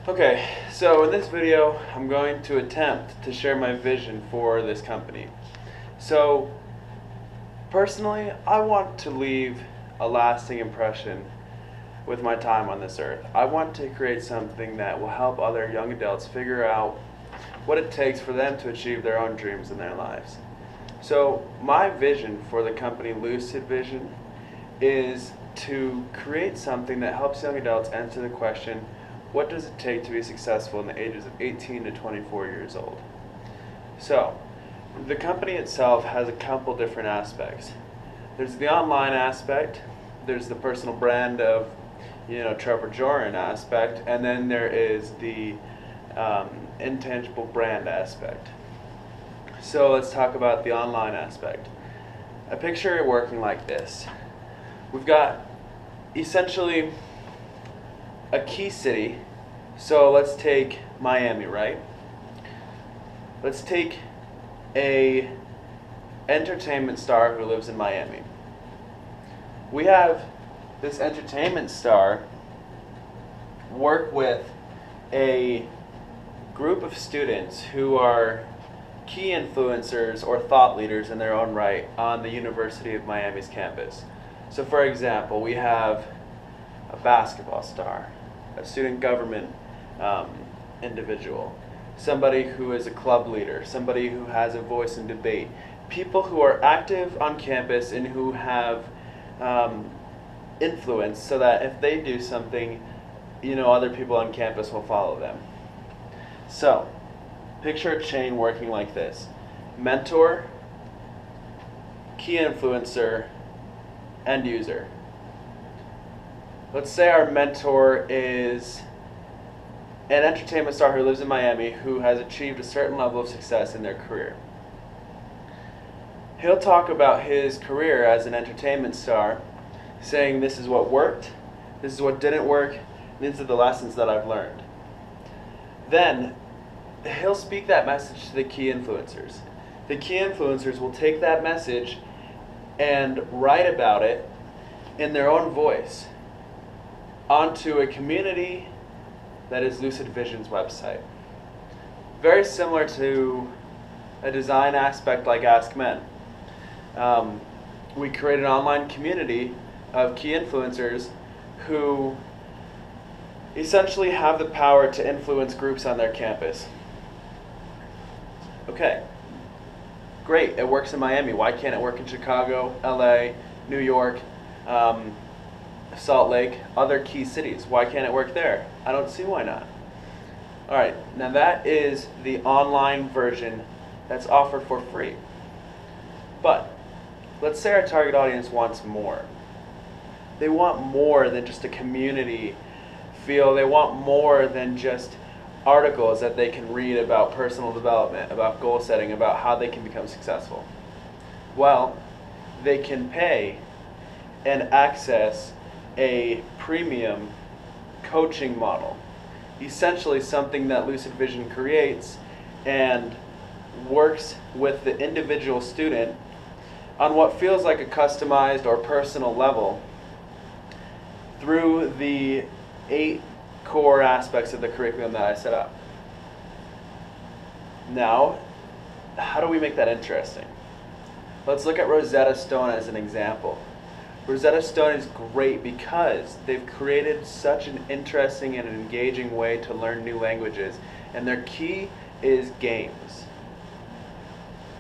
Okay, so in this video, I'm going to attempt to share my vision for this company. So, personally, I want to leave a lasting impression with my time on this earth. I want to create something that will help other young adults figure out what it takes for them to achieve their own dreams in their lives. So, my vision for the company Lucid Vision is to create something that helps young adults answer the question, what does it take to be successful in the ages of 18 to 24 years old? So, the company itself has a couple different aspects. There's the online aspect, there's the personal brand of, Trevor Joran aspect, and then there is the intangible brand aspect. So let's talk about the online aspect. I picture it working like this. We've got essentially a key city. So let's take Miami, right? Let's take a entertainment star who lives in Miami. We have this entertainment star work with a group of students who are key influencers or thought leaders in their own right on the University of Miami's campus. So for example, we have a basketball star, a student government individual, somebody who is a club leader, somebody who has a voice in debate, people who are active on campus and who have influence so that if they do something, other people on campus will follow them. So, picture a chain working like this. Mentor, key influencer, end user. Let's say our mentor is an entertainment star who lives in Miami who has achieved a certain level of success in their career. He'll talk about his career as an entertainment star, saying this is what worked, this is what didn't work, and these are the lessons that I've learned. Then he'll speak that message to the key influencers. The key influencers will take that message and write about it in their own voice onto a community that is Lucid Vision's website. Very similar to a design aspect like Ask Men. We create an online community of key influencers who essentially have the power to influence groups on their campus. Okay, great, it works in Miami. Why can't it work in Chicago, LA, New York, Salt Lake, other key cities? Why can't it work there? I don't see why not. Alright, now that is the online version that's offered for free. But let's say our target audience wants more. They want more than just a community feel. They want more than just articles that they can read about personal development, about goal setting, about how they can become successful. Well, they can pay and access a premium coaching model. Essentially something that Lucid Vision creates and works with the individual student on what feels like a customized or personal level through the 8 core aspects of the curriculum that I set up. Now, how do we make that interesting? Let's look at Rosetta Stone as an example. Rosetta Stone is great because they've created such an interesting and engaging way to learn new languages, and their key is games.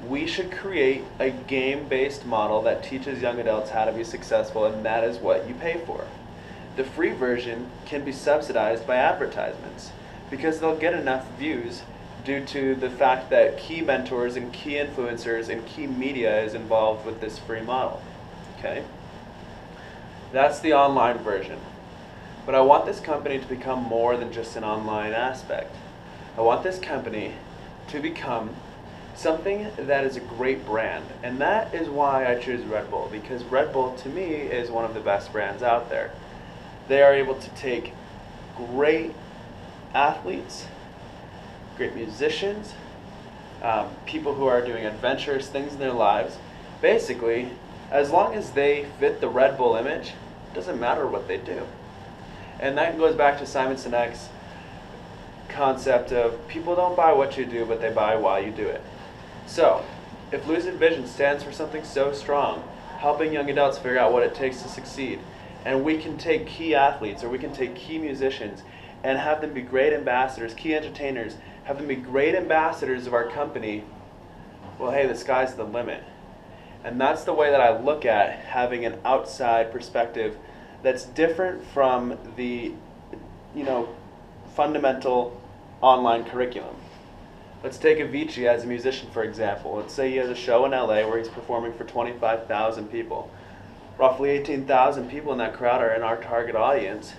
We should create a game-based model that teaches young adults how to be successful, and that is what you pay for. The free version can be subsidized by advertisements because they'll get enough views due to the fact that key mentors and key influencers and key media is involved with this free model. Okay? That's the online version. But I want this company to become more than just an online aspect. I want this company to become something that is a great brand. And that is why I choose Red Bull, because Red Bull to me is one of the best brands out there. They are able to take great athletes, great musicians, people who are doing adventurous things in their lives. Basically, as long as they fit the Red Bull image, it doesn't matter what they do. And that goes back to Simon Sinek's concept of people don't buy what you do, but they buy why you do it. So, if Lucid Vision stands for something so strong, helping young adults figure out what it takes to succeed, and we can take key athletes or we can take key musicians and have them be great ambassadors, key entertainers, have them be great ambassadors of our company, well, hey, the sky's the limit. And that's the way that I look at having an outside perspective that's different from the, fundamental online curriculum. Let's take Avicii as a musician, for example. Let's say he has a show in LA where he's performing for 25,000 people. Roughly 18,000 people in that crowd are in our target audience,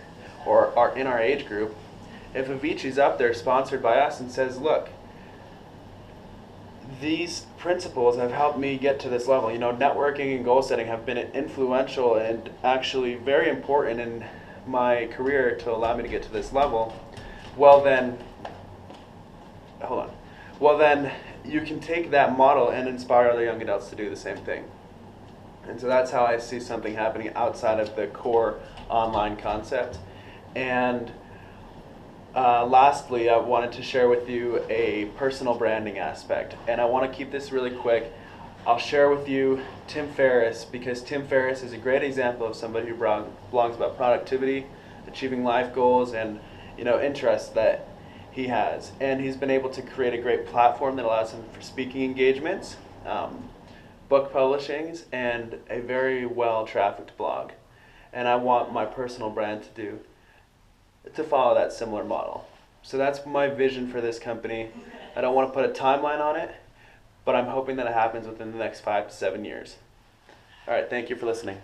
or are in our age group. If Avicii's up there sponsored by us and says, look, these principles have helped me get to this level. Networking and goal setting have been influential and actually very important in my career to allow me to get to this level. Well then, you can take that model and inspire other young adults to do the same thing. And so that's how I see something happening outside of the core online concept. And lastly, I wanted to share with you a personal branding aspect. And I want to keep this really quick. I'll share with you Tim Ferriss, because Tim Ferriss is a great example of somebody who blogs about productivity, achieving life goals, and interests that he has. And he's been able to create a great platform that allows him for speaking engagements, book publishings, and a very well-trafficked blog. And I want my personal brand to follow that similar model. So that's my vision for this company. I don't want to put a timeline on it, but I'm hoping that it happens within the next 5 to 7 years. All right, thank you for listening.